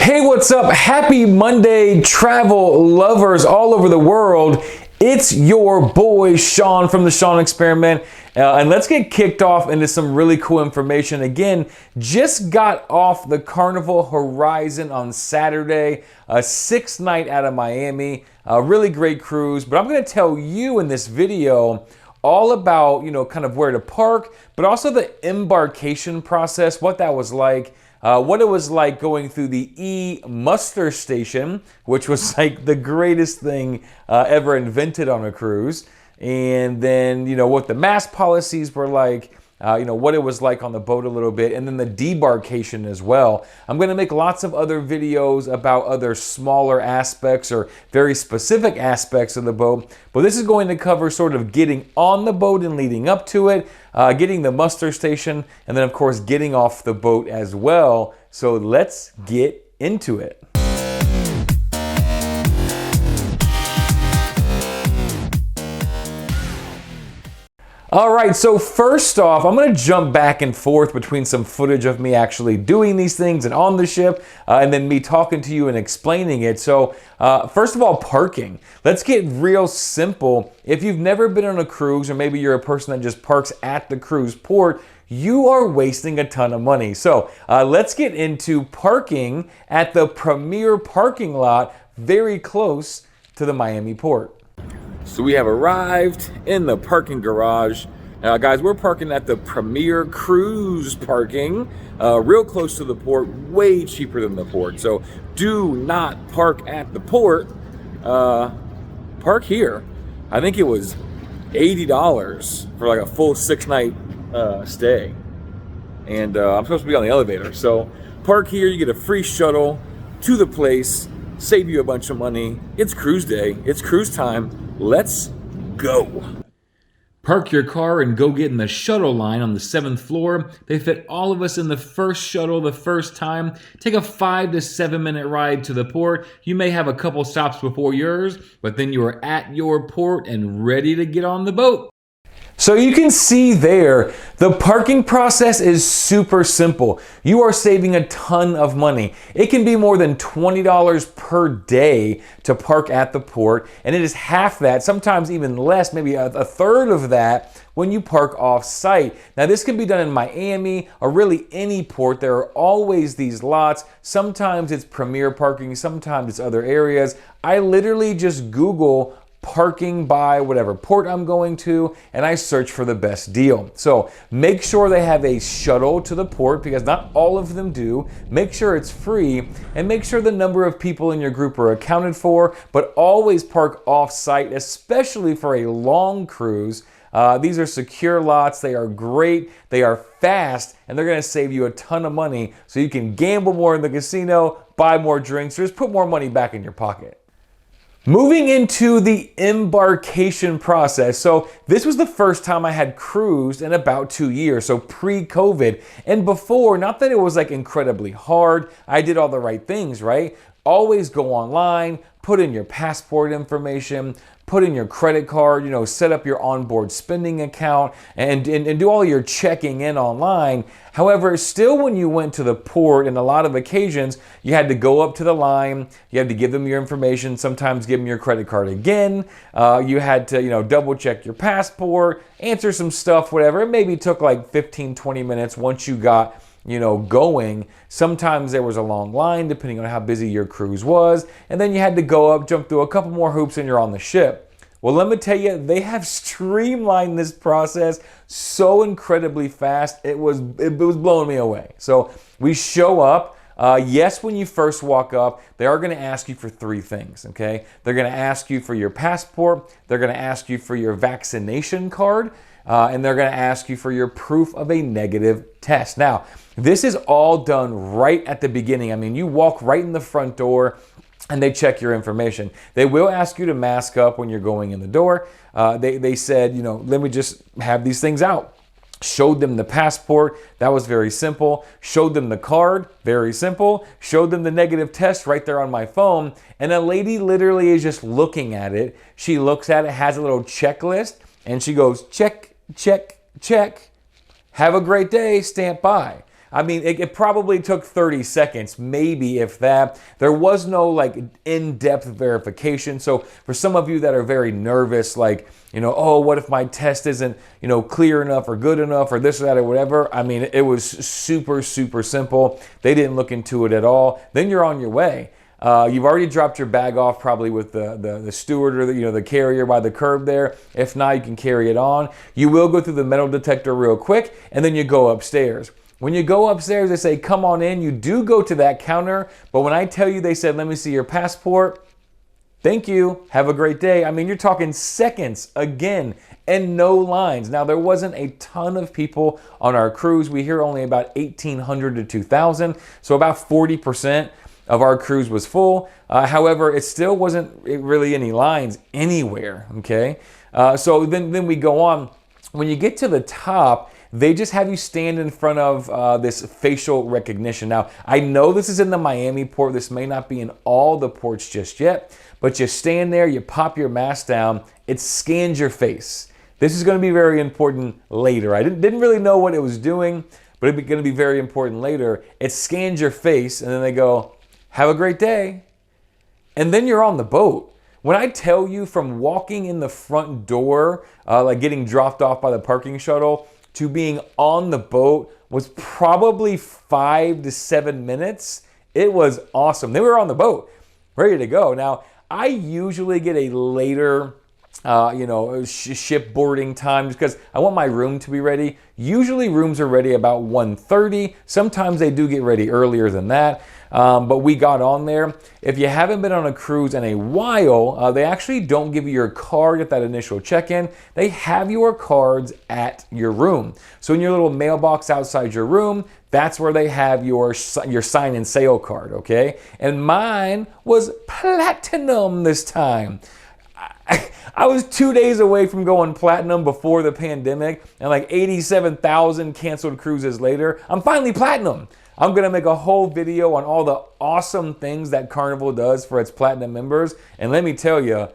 Hey, what's up? Happy Monday, travel lovers all over the world. It's your boy, Sean from the Sean Experiment. And let's get kicked off into some really cool information. Again, just got off the Carnival Horizon on Saturday, a 6th night out of Miami. A really great cruise, but I'm gonna tell you in this video all about, kind of where to park, but also the embarkation process, what that was like. What it was like going through the muster station, which was like the greatest thing ever invented on a cruise. And then, what the mask policies were like, what it was like on the boat a little bit, and then the debarkation as well. I'm going to make lots of other videos about other smaller aspects or very specific aspects of the boat, but this is going to cover sort of getting on the boat and leading up to it, getting the muster station, and then of course getting off the boat as well. So let's get into it. All right, so first off, I'm gonna jump back and forth between some footage of me actually doing these things and on the ship, and then me talking to you and explaining it. So first of all, parking. Let's get real simple. If you've never been on a cruise, or maybe you're a person that just parks at the cruise port, you are wasting a ton of money. So let's get into parking at the premier parking lot very close to the Miami port. So we have arrived in the parking garage. Guys, we're parking at the Premier Cruise parking, real close to the port, way cheaper than the port. So do not park at the port, park here. I think it was $80 for like a full 6-night stay. And I'm supposed to be on the elevator. So park here, you get a free shuttle to the place, save you a bunch of money. It's cruise day, it's cruise time. Let's go. Park your car and go get in the shuttle line on the 7th floor. They fit all of us in the first shuttle the first time. Take a 5 to 7 minute ride to the port. You may have a couple stops before yours, but then you are at your port and ready to get on the boat. So you can see there, the parking process is super simple. You are saving a ton of money. It can be more than $20 per day to park at the port, and it is half that, sometimes even less, maybe a third of that when you park off-site. Now this can be done in Miami or really any port. There are always these lots. Sometimes it's premier parking, sometimes it's other areas. I literally just Google parking by whatever port I'm going to, and I search for the best deal. So make sure they have a shuttle to the port, because not all of them do. Make sure it's free, and make sure the number of people in your group are accounted for, but always park off-site, especially for a long cruise. These are secure lots, they are great, they are fast, and they're gonna save you a ton of money so you can gamble more in the casino, buy more drinks, or just put more money back in your pocket. Moving into the embarkation process. So this was the first time I had cruised in about 2 years, so pre-COVID. And before, not that it was like incredibly hard, I did all the right things, right? Always go online, put in your passport information, put in your credit card, set up your onboard spending account, and do all your checking in online. However, still when you went to the port, in a lot of occasions, you had to go up to the line, you had to give them your information, sometimes give them your credit card again. You had to, double check your passport, answer some stuff, whatever. It maybe took like 15, 20 minutes once you got going. Sometimes there was a long line depending on how busy your cruise was, and then you had to go up, jump through a couple more hoops, and you're on the ship. Well, let me tell you, they have streamlined this process so incredibly fast. It was blowing me away. So we show up. Yes, when you first walk up, they are going to ask you for 3 things, okay? They're going to ask you for your passport, they're going to ask you for your vaccination card, and they're going to ask you for your proof of a negative test. Now, this is all done right at the beginning. I mean, you walk right in the front door and they check your information. They will ask you to mask up when you're going in the door. They said, let me just have these things out. Showed them the passport, that was very simple. Showed them the card, very simple. Showed them the negative test right there on my phone. And a lady literally is just looking at it. She looks at it, has a little checklist, and she goes, check, check, check. Have a great day, stamp by. I mean, it probably took 30 seconds, maybe if that. There was no like in-depth verification. So for some of you that are very nervous, like, you know, oh, what if my test isn't, you know, clear enough or good enough or this or that or whatever. I mean, it was super, super simple. They didn't look into it at all. Then you're on your way. You've already dropped your bag off probably with the steward or the carrier by the curb there. If not, you can carry it on. You will go through the metal detector real quick, and then you go upstairs. When you go upstairs, they say, come on in. You do go to that counter, but when I tell you they said, let me see your passport, thank you, have a great day. I mean, you're talking seconds again and no lines. Now, there wasn't a ton of people on our cruise. We hear only about 1,800 to 2,000, so about 40% of our cruise was full. However, it still wasn't really any lines anywhere, okay? So then we go on. When you get to the top, they just have you stand in front of this facial recognition. Now, I know this is in the Miami port. This may not be in all the ports just yet, but you stand there, you pop your mask down, it scans your face. This is gonna be very important later. I didn't really know what it was doing, but it's gonna be very important later. It scans your face, and then they go, have a great day. And then you're on the boat. When I tell you from walking in the front door, like getting dropped off by the parking shuttle, to being on the boat was probably 5 to 7 minutes. It was awesome. Then we were on the boat, ready to go. Now, I usually get a later ship boarding time just because I want my room to be ready. Usually rooms are ready about 1:30. Sometimes they do get ready earlier than that. But we got on there. If you haven't been on a cruise in a while, they actually don't give you your card at that initial check-in. They have your cards at your room. So in your little mailbox outside your room, that's where they have your sign and sail card, okay? And mine was platinum this time. I was 2 days away from going platinum before the pandemic, and like 87,000 canceled cruises later, I'm finally platinum. I'm gonna make a whole video on all the awesome things that Carnival does for its platinum members, and let me tell you,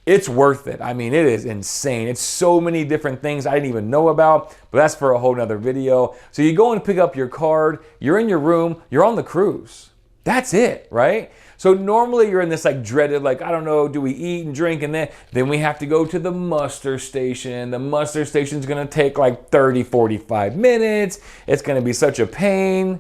it's worth it. I mean, it is insane. It's so many different things I didn't even know about, but that's for a whole nother video. So you go and pick up your card, you're in your room, you're on the cruise. That's it, right? So normally you're in this like dreaded, like, I don't know, do we eat and drink? And then we have to go to the muster station. The muster station's gonna take like 30, 45 minutes. It's gonna be such a pain.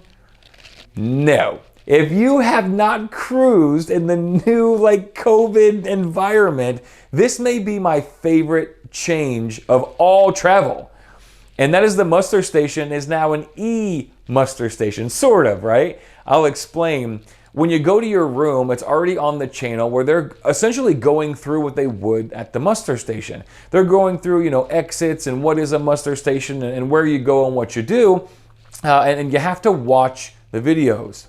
No. If you have not cruised in the new like COVID environment, this may be my favorite change of all travel. And that is the muster station is now an e-muster station, sort of, right? I'll explain. When you go to your room, it's already on the channel where they're essentially going through what they would at the muster station. They're going through, exits and what is a muster station and where you go and what you do. And you have to watch the videos.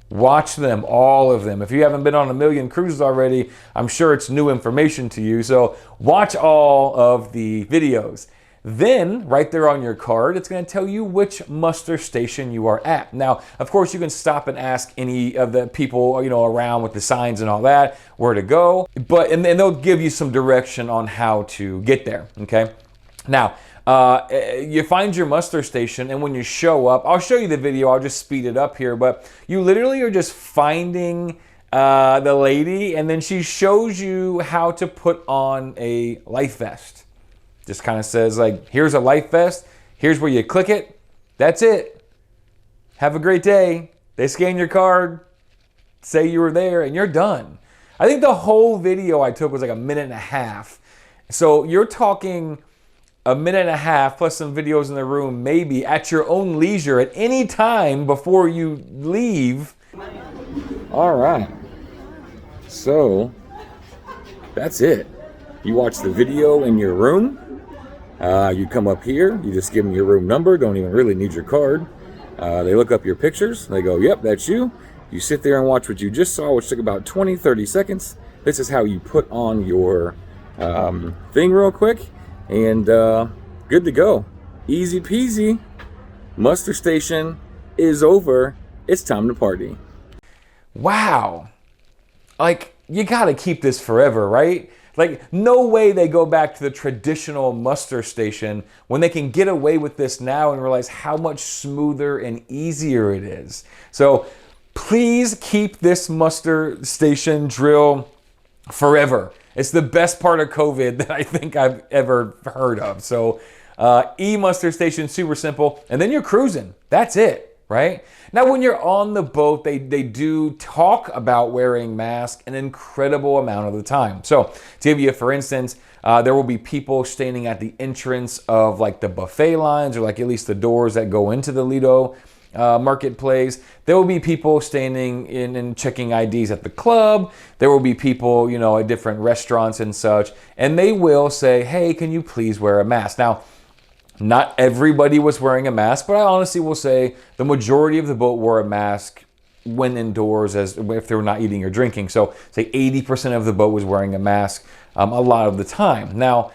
Watch them, all of them. If you haven't been on a million cruises already, I'm sure it's new information to you. So watch all of the videos. Then, right there on your card, it's going to tell you which muster station you are at. Now, of course, you can stop and ask any of the people, around with the signs and all that, where to go. And then they'll give you some direction on how to get there, okay? Now, you find your muster station, and when you show up, I'll show you the video, I'll just speed it up here, but you literally are just finding the lady, and then she shows you how to put on a life vest. Just kind of says like, here's a life vest, here's where you click it, that's it. Have a great day. They scan your card, say you were there, and you're done. I think the whole video I took was like 1.5 minutes. So you're talking 1.5 minutes plus some videos in the room, maybe at your own leisure at any time before you leave. All right. So that's it. You watch the video in your room. You come up here, you just give them your room number, don't even really need your card. They look up your pictures, they go, yep, that's you. You sit there and watch what you just saw, which took about 20, 30 seconds. This is how you put on your thing real quick, and good to go. Easy peasy. Muster station is over. It's time to party. Wow. Like, you gotta keep this forever, right? Like, no way they go back to the traditional muster station when they can get away with this now and realize how much smoother and easier it is. So please keep this muster station drill forever. It's the best part of COVID that I think I've ever heard of. So e-muster station, super simple. And then you're cruising. That's it, right? Now, when you're on the boat, they do talk about wearing masks an incredible amount of the time. So to give you, for instance, there will be people standing at the entrance of like the buffet lines, or like at least the doors that go into the Lido marketplace. There will be people standing in and checking IDs at the club. There will be people, you know, at different restaurants and such, and they will say, hey, can you please wear a mask? Now, not everybody was wearing a mask, but I honestly will say the majority of the boat wore a mask when indoors, as if they were not eating or drinking. So say 80% of the boat was wearing a mask a lot of the time. Now,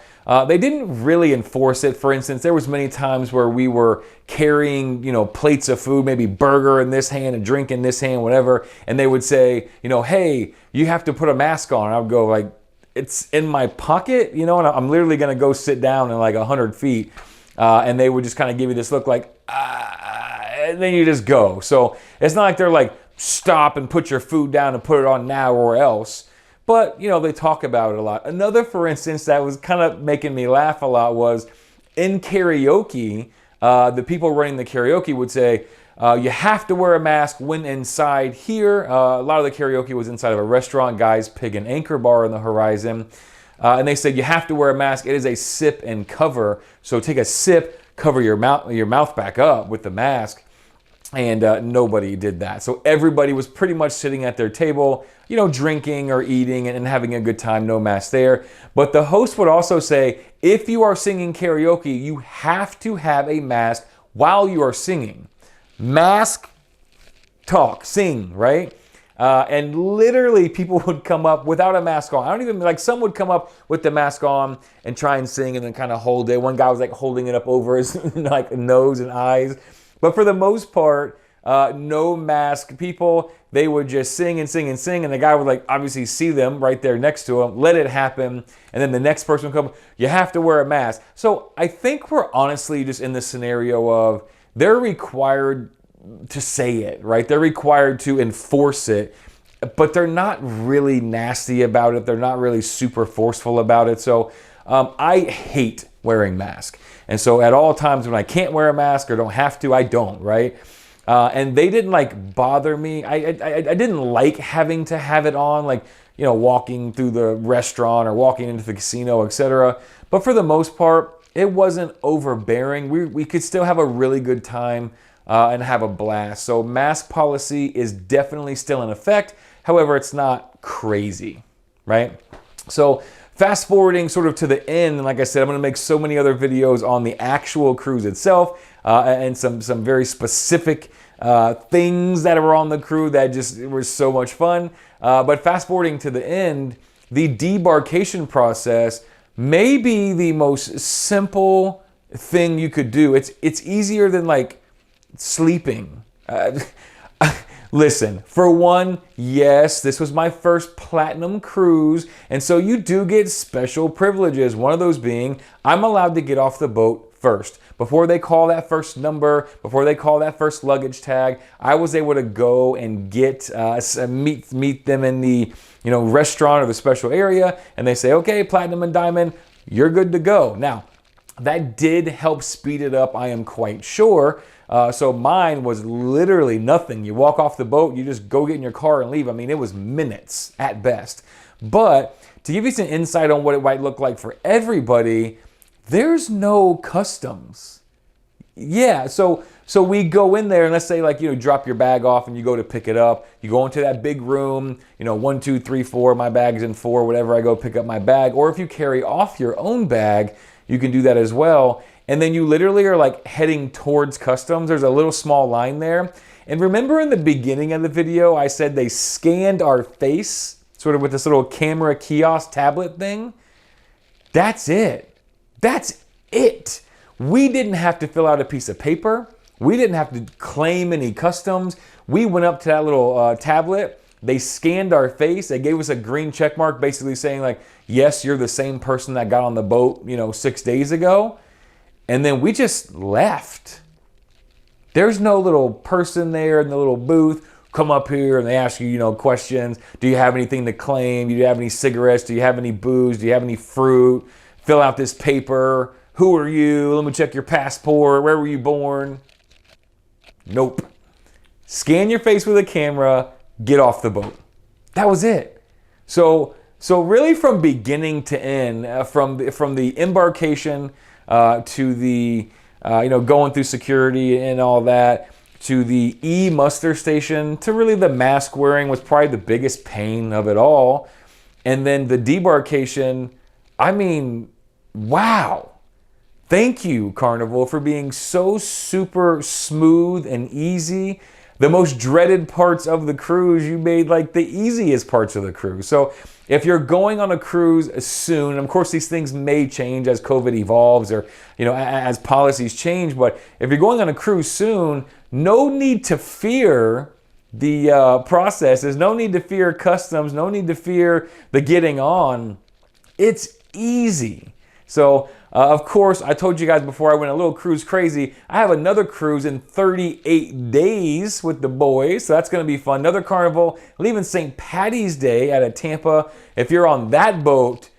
they didn't really enforce it. For instance, there was many times where we were carrying, you know, plates of food, maybe burger in this hand and drink in this hand, whatever, and they would say, you know, hey, you have to put a mask on. And I would go like, it's in my pocket, you know, and I'm literally going to go sit down in like 100 feet. And they would just kind of give you this look like, and then you just go. So it's not like they're like, stop and put your food down and put it on now or else. But, you know, they talk about it a lot. Another, for instance, that was kind of making me laugh a lot was in karaoke, the people running the karaoke would say, you have to wear a mask when inside here. A lot of the karaoke was inside of a restaurant, Guy's Pig and Anchor Bar on the Horizon. And they said you have to wear a mask. It is a sip and cover. So take a sip, cover your mouth back up with the mask. And nobody did that. So everybody was pretty much sitting at their table, you know, drinking or eating and having a good time, no mask there. But the host would also say, if you are singing karaoke, you have to have a mask while you are singing. Mask, talk, sing, right? And literally people would come up without a mask on. I don't even, like, some would come up with the mask on and try and sing and then kind of hold it. One guy was like holding it up over his like nose and eyes. But for the most part, no mask people, they would just sing and sing and sing. And the guy would like obviously see them right there next to him, let it happen. And then the next person would come, you have to wear a mask. So I think we're honestly just in the scenario of they're required to say it, right? They're required to enforce it, but they're not really nasty about it. They're not really super forceful about it. So I hate wearing masks. And so at all times when I can't wear a mask or don't have to, I don't, right? And they didn't like bother me. I didn't like having to have it on, like, you know, walking through the restaurant or walking into the casino, etc. But for the most part, it wasn't overbearing. We could still have a really good time and have a blast. So mask policy is definitely still in effect. However, it's not crazy, right? So fast forwarding sort of to the end, and like I said, I'm going to make so many other videos on the actual cruise itself and some very specific things that were on the cruise that just were so much fun. But fast forwarding to the end, the debarkation process may be the most simple thing you could do. It's easier than like sleeping. Listen, for one, yes, this was my first platinum cruise, and so you do get special privileges. One of those being, I'm allowed to get off the boat first. Before they call that first number, before they call that first luggage tag, I was able to go and get meet them in the restaurant or the special area, and they say, okay, platinum and diamond, you're good to go. Now, that did help speed it up, I am quite sure. So mine was literally nothing. You walk off the boat, you just go get in your car and leave. I mean, it was minutes at best. But to give you some insight on what it might look like for everybody, there's no customs. Yeah, so we go in there and let's say drop your bag off and you go to pick it up. You go into that big room, 1, 2, 3, 4, my bag's in 4, whatever, I go pick up my bag. Or if you carry off your own bag, you can do that as well. And then you literally are like heading towards customs. There's a little small line there. And remember in the beginning of the video, I said they scanned our face sort of with this little camera kiosk tablet thing? That's it. That's it. We didn't have to fill out a piece of paper. We didn't have to claim any customs. We went up to that little tablet. They scanned our face. They gave us a green check mark, basically saying like, yes, you're the same person that got on the boat, 6 days ago. And then we just left. There's no little person there in the little booth. Come up here and they ask you, questions. Do you have anything to claim? Do you have any cigarettes? Do you have any booze? Do you have any fruit? Fill out this paper. Who are you? Let me check your passport. Where were you born? Nope. Scan your face with a camera. Get off the boat. That was it. So really from beginning to end, from the embarkation to the going through security and all that, to the muster station, to really the mask wearing was probably the biggest pain of it all. And then the debarkation, I mean, wow. Thank you, Carnival, for being so super smooth and easy. The most dreaded parts of the cruise, you made like the easiest parts of the cruise. So if you're going on a cruise soon, and of course these things may change as COVID evolves or as policies change, but if you're going on a cruise soon, no need to fear the processes, no need to fear customs, no need to fear the getting on. It's easy. So, of course, I told you guys before I went a little cruise crazy, I have another cruise in 38 days with the boys. So that's going to be fun. Another Carnival, leaving St. Patty's Day out of Tampa. If you're on that boat,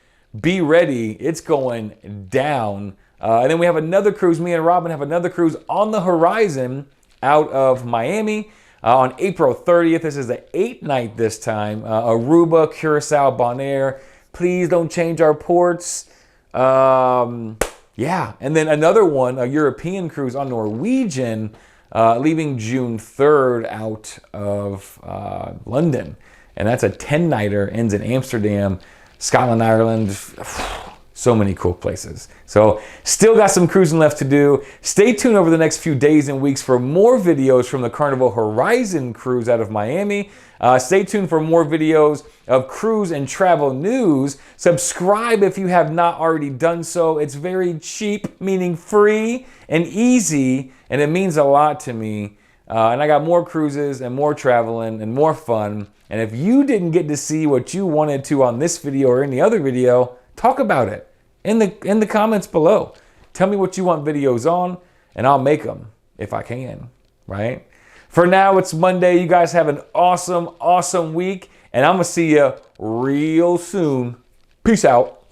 be ready. It's going down. And then we have another cruise. Me and Robin have another cruise on the Horizon out of Miami on April 30th. This is the 8th-night this time. Aruba, Curacao, Bonaire. Please don't change our ports. Yeah, and then another one, a European cruise on Norwegian, leaving June 3rd out of London. And that's a 10-nighter, ends in Amsterdam, Scotland, Ireland. So many cool places. So still got some cruising left to do. Stay tuned over the next few days and weeks for more videos from the Carnival Horizon cruise out of Miami. Stay tuned for more videos of cruise and travel news. Subscribe if you have not already done so. It's very cheap, meaning free and easy, and it means a lot to me. And I got more cruises and more traveling and more fun. And if you didn't get to see what you wanted to on this video or any other video, talk about it in the comments below. Tell me what you want videos on, and I'll make them if I can, right? For now, it's Monday. You guys have an awesome, awesome week, and I'm going to see you real soon. Peace out.